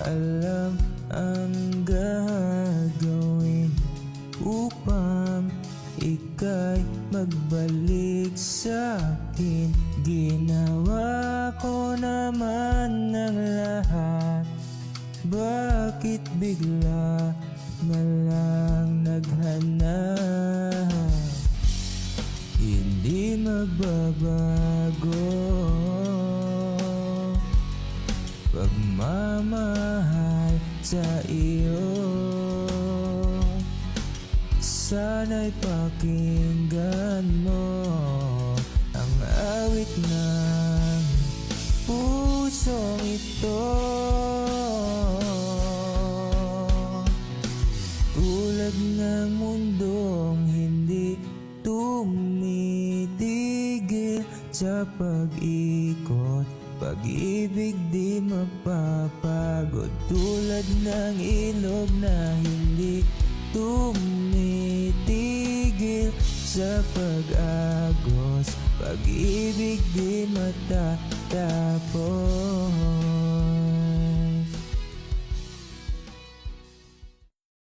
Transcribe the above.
alam ang gagawin upang ika'y magbalik sa'kin. Ginawa ko naman ang lahat, bakit bigla na lang naghanap? Hindi magbabago pagmamahal sa iyo. Sana'y pakinggan mo ang awit ng pusong ito. Tulad ng mundong hindi tumitigil sa pag-ikot, pag-ibig di mapapagod. Tulad ng ilog na hindi tumitigil sa pag-agos, pag-ibig di matatapos.